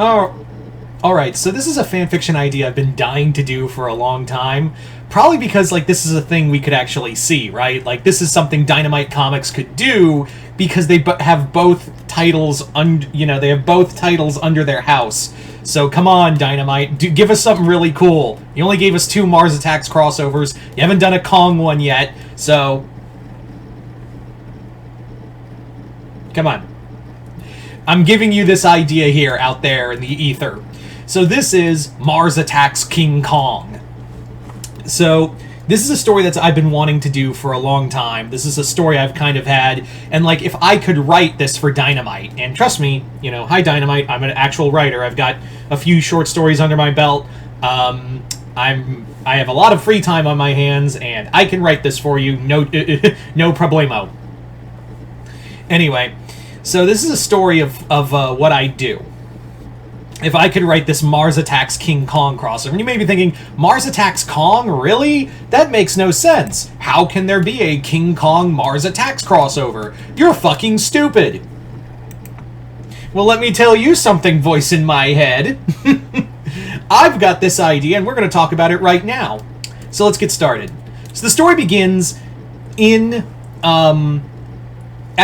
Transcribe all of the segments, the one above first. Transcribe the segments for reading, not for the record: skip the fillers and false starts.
Oh, alright, so this is a fanfiction idea I've been dying to do for a long time. Probably because, like, this is a thing we could actually see, right? Like, this is something Dynamite Comics could do because they have both titles, they have both titles under their house. So come on, Dynamite, give us something really cool. You only gave us 2 Mars Attacks crossovers. You haven't done a Kong one yet, so... Come on. I'm giving you this idea here out there in the ether. So this is Mars Attacks King Kong. So this is a story that I've been wanting to do for a long time. This is a story I've kind of had, and like if I could write this for Dynamite, and trust me, hi Dynamite, I'm an actual writer. I've got a few short stories under my belt. I have a lot of free time on my hands, and I can write this for you. No, no problemo. Anyway, so this is a story of what I do. If I could write this Mars Attacks King Kong crossover, and you may be thinking, Mars Attacks Kong? Really? That makes no sense. How can there be a King Kong Mars Attacks crossover? You're fucking stupid. Well, let me tell you something, voice in my head. I've got this idea, and we're going to talk about it right now. So let's get started. So the story begins at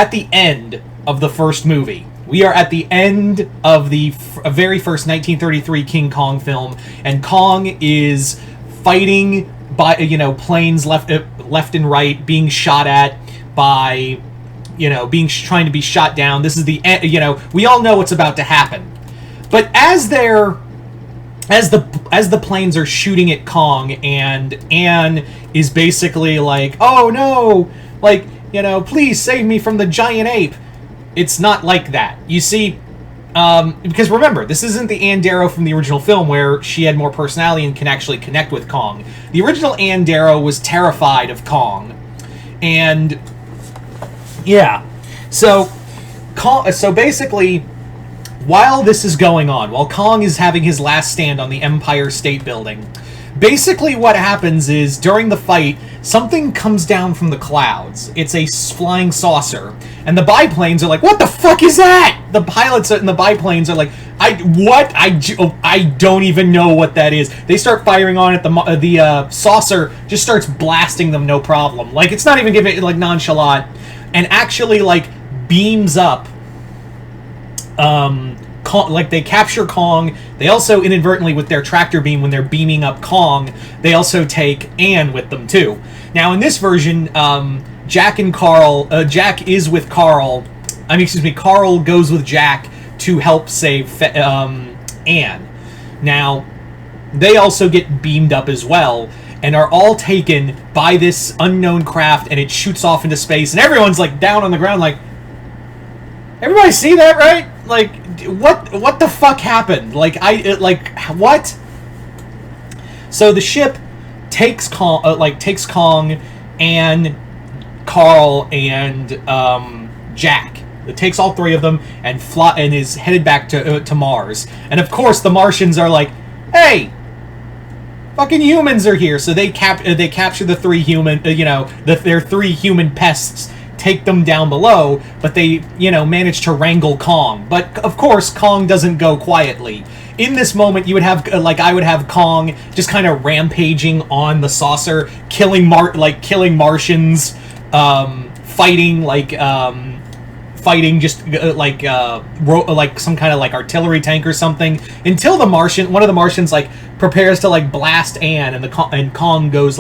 the end of the first movie. We are at the end of the very first 1933 King Kong film, and Kong is fighting by planes left and right, being shot at by trying to be shot down. This is the we all know what's about to happen, but as the planes are shooting at Kong, and Anne is basically like, oh no, like please save me from the giant ape. It's not like that. You see, because remember, this isn't the Ann Darrow from the original film where she had more personality and can actually connect with Kong. The original Ann Darrow was terrified of Kong. And, yeah. So basically, while this is going on, while Kong is having his last stand on the Empire State Building, basically what happens is, during the fight, something comes down from the clouds. It's a flying saucer. And the biplanes are like, what the fuck is that? The pilots in the biplanes are like, I don't even know what that is. They start firing on it. The saucer just starts blasting them, no problem. Like, it's not even giving it, like, nonchalant. And actually, like, beams up. Like, they capture Kong. They also inadvertently, with their tractor beam, when they're beaming up Kong, they also take Anne with them too. Now in this version, Jack is with Carl. Carl goes with Jack to help save Anne. Now they also get beamed up as well, and are all taken by this unknown craft, and it shoots off into space, and everyone's like down on the ground, like, everybody see that, right? Like, what the fuck happened? Like, what? So the ship takes Kong, and Carl and Jack. It takes all 3 of them and is headed back to Mars. And of course, the Martians are like, "Hey, fucking humans are here!" So they capture the 3 human, their 3 human pests. Take them down below, but they, manage to wrangle Kong. But, of course, Kong doesn't go quietly. In this moment, you would have, I would have Kong just kind of rampaging on the saucer, killing Martians, fighting just, some kind of, artillery tank or something, until one of the Martians, prepares to, blast Anne, and Kong goes,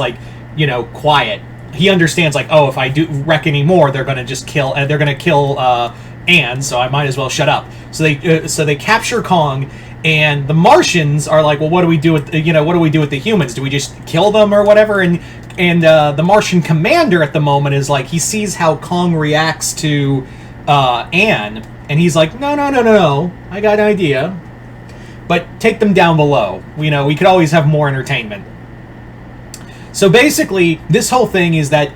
quiet. He understands, oh, if I do wreck any more, they're gonna just kill. They're gonna kill Anne, so I might as well shut up. So they capture Kong, and the Martians are like, well, what do we do with the humans? Do we just kill them or whatever? And the Martian commander at the moment is like, he sees how Kong reacts to Anne, and he's like, no, I got an idea, but take them down below. We could always have more entertainment. So basically, this whole thing is that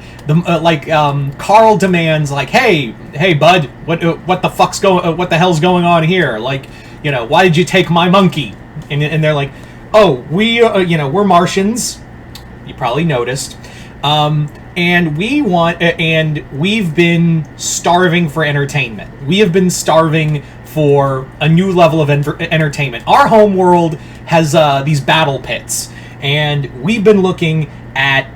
Carl demands, hey bud, what the hell's going on here? Why did you take my monkey? And they're like, oh, we're Martians. You probably noticed. And we've been starving for entertainment. We have been starving for a new level of entertainment. Our home world has these battle pits, and we've been looking at,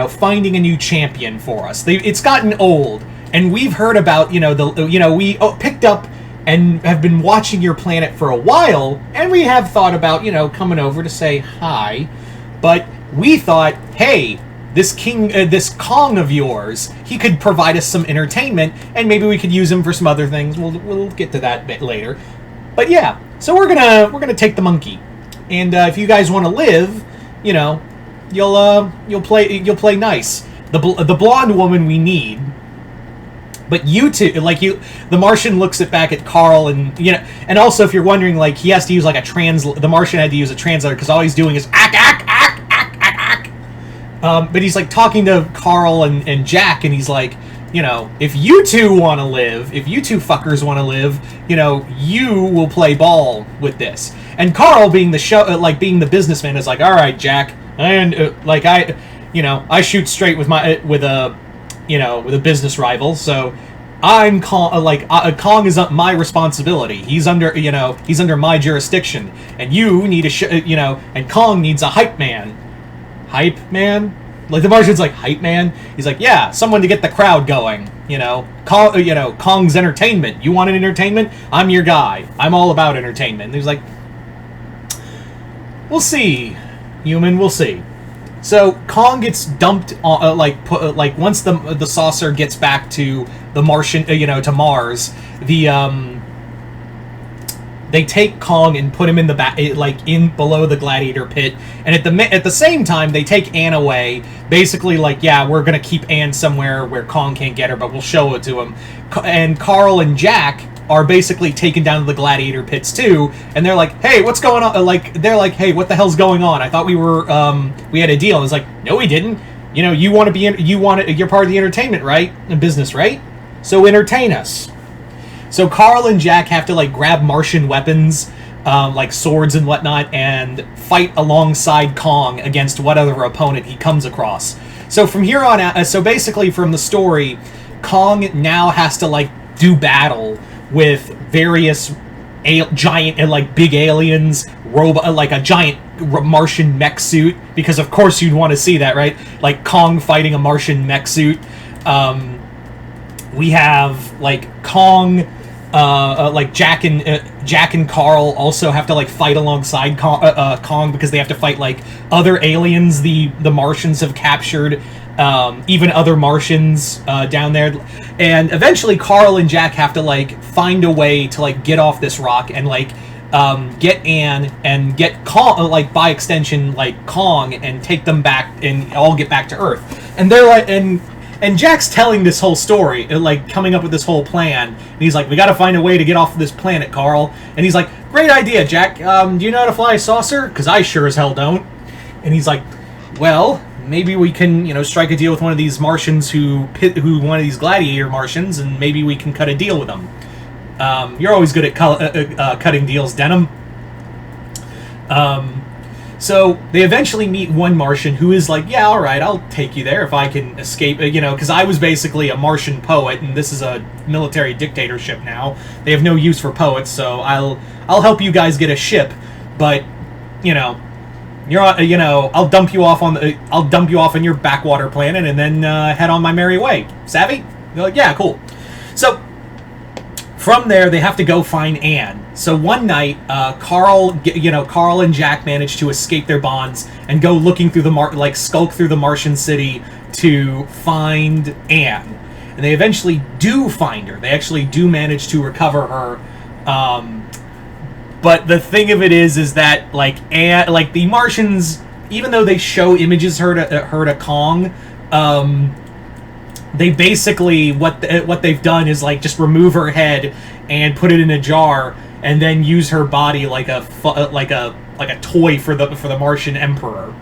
finding a new champion for us. It's gotten old, and we've heard about, we picked up and have been watching your planet for a while, and we have thought about, coming over to say hi, but we thought, hey, this Kong of yours, he could provide us some entertainment, and maybe we could use him for some other things. We'll get to that bit later. But yeah, so we're gonna take the monkey, and if you guys want to live, you'll play nice. The blonde woman we need. But you two, the Martian looks back at Carl, and and also if you're wondering, he has to use the Martian had to use a translator because all he's doing is ack ack ack ack ack ack. But he's talking to Carl and Jack, and he's like, if you two want to live, if you two fuckers want to live, you will play ball with this. And Carl, being the businessman, is like, all right, Jack, and I shoot straight with a business rival, so I'm Kong is my responsibility. He's under my jurisdiction, and you need and Kong needs a hype man. Hype man? The Martian's like, hype man? He's like, yeah, someone to get the crowd going. Kong's entertainment. You want an entertainment? I'm your guy. I'm all about entertainment. And he's like, we'll see, human, we'll see. So Kong gets dumped on, once the saucer gets back to the Martian, to Mars, they take Kong and put him in the back, in below the gladiator pit, and at the same time they take Anne away. Basically, yeah, we're gonna keep Anne somewhere where Kong can't get her, but we'll show it to him. And Carl and Jack are basically taken down to the gladiator pits too, and they're like, hey, what's going on? They're like, hey, what the hell's going on? I thought we had a deal. And it's like, no, we didn't. You want to be you're part of the entertainment, right? The business, right? So entertain us. So Carl and Jack have to grab Martian weapons, swords and whatnot, and fight alongside Kong against whatever opponent he comes across. So from here on out, basically from the story, Kong now has to do battle with various giant big aliens, a giant Martian mech suit, because of course you'd want to see that, right? Kong fighting a Martian mech suit. We have Kong, Jack and Carl also have to fight alongside Kong because they have to fight other aliens the Martians have captured, even other Martians down there, and eventually Carl and Jack have to find a way to get off this rock and get Anne and get Kong, by extension Kong, and take them back and all get back to Earth. And they're and Jack's telling this whole story, coming up with this whole plan. And he's like, we got to find a way to get off of this planet, Carl. And he's like, great idea, Jack. Do you know how to fly a saucer? Because I sure as hell don't. And he's like, well, maybe we can, strike a deal with one of these Martians who one of these gladiator Martians, and maybe we can cut a deal with them. You're always good at cutting deals, Denham. So they eventually meet one Martian who is like, yeah, all right, I'll take you there if I can escape, because I was basically a Martian poet, and this is a military dictatorship now. They have no use for poets, so I'll help you guys get a ship, but I'll dump you off on your backwater planet and then head on my merry way. Savvy? They're like, yeah, cool. So from there, they have to go find Anne. So one night, Carl and Jack manage to escape their bonds and go looking through skulk through the Martian city to find Anne. And they eventually do find her. They actually do manage to recover her. But the thing of it is that Anne, the Martians, even though they show images her to Kong, they basically what they've done is just remove her head and put it in a jar and then use her body like a toy for the Martian Emperor.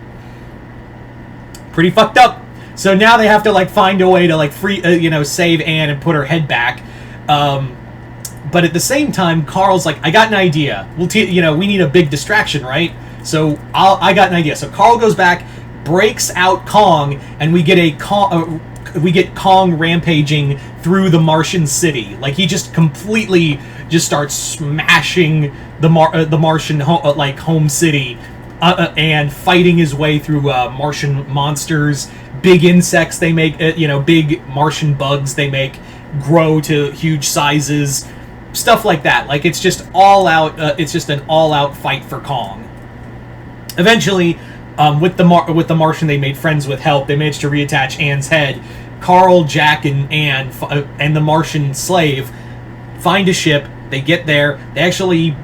Pretty fucked up. So now they have to find a way to free save Anne and put her head back. But at the same time, Carl's like, I got an idea. We need a big distraction, right? So I got an idea. So Carl goes back, breaks out Kong, and we get Kong rampaging through the Martian city. He just completely just starts smashing the Martian home city, and fighting his way through Martian monsters, big insects they make, big Martian bugs they make grow to huge sizes, stuff like that. Like, it's just all out. It's just an all-out fight for Kong. Eventually, with the Martian they made friends with help, they managed to reattach Anne's head. Carl, Jack, and Anne and the Martian slave find a ship. They get there. They actually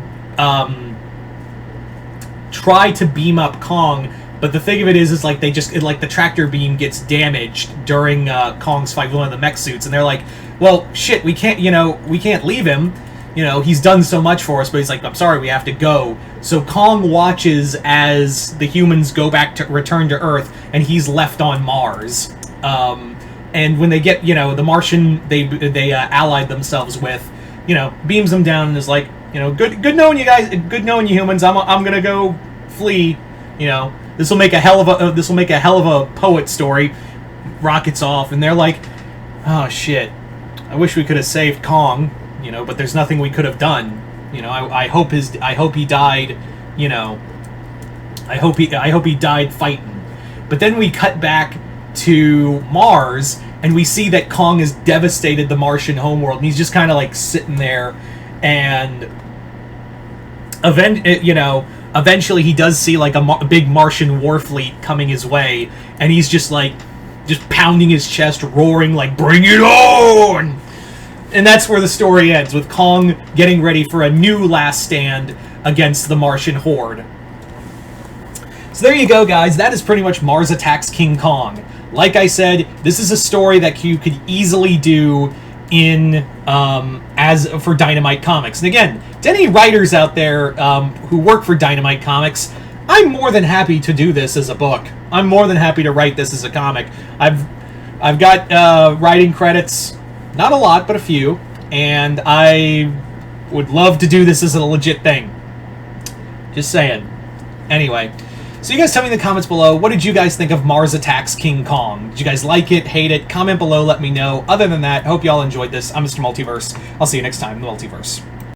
try to beam up Kong, but the thing of it is like the tractor beam gets damaged during Kong's fight with one of the mech suits, and they're like, well, shit, we can't leave him. He's done so much for us, but he's like, I'm sorry, we have to go. So Kong watches as the humans return to Earth, and he's left on Mars. And when they get, the Martian they allied themselves with, beams them down and is like, good knowing you guys, good knowing you humans. I'm gonna go flee. This will make a hell of a poet story. Rockets off, and they're like, oh shit, I wish we could have saved Kong. But there's nothing we could have done. I hope he died. I hope he died fighting. But then we cut back to Mars, and we see that Kong has devastated the Martian homeworld, and he's just kind of like sitting there, and eventually he does see like a big Martian war fleet coming his way, and he's just pounding his chest, roaring like, "Bring it on!" And that's where the story ends, with Kong getting ready for a new last stand against the Martian horde. So there you go, guys. That is pretty much Mars Attacks King Kong. Like I said, this is a story that you could easily do for Dynamite Comics. And again, to any writers out there who work for Dynamite Comics, I'm more than happy to do this as a book. I'm more than happy to write this as a comic. I've got writing credits. Not a lot, but a few, and I would love to do this as a legit thing. Just saying. Anyway, so you guys tell me in the comments below, what did you guys think of Mars Attacks King Kong? Did you guys like it, hate it? Comment below, let me know. Other than that, hope you all enjoyed this. I'm Mr. Multiverse. I'll see you next time in the Multiverse.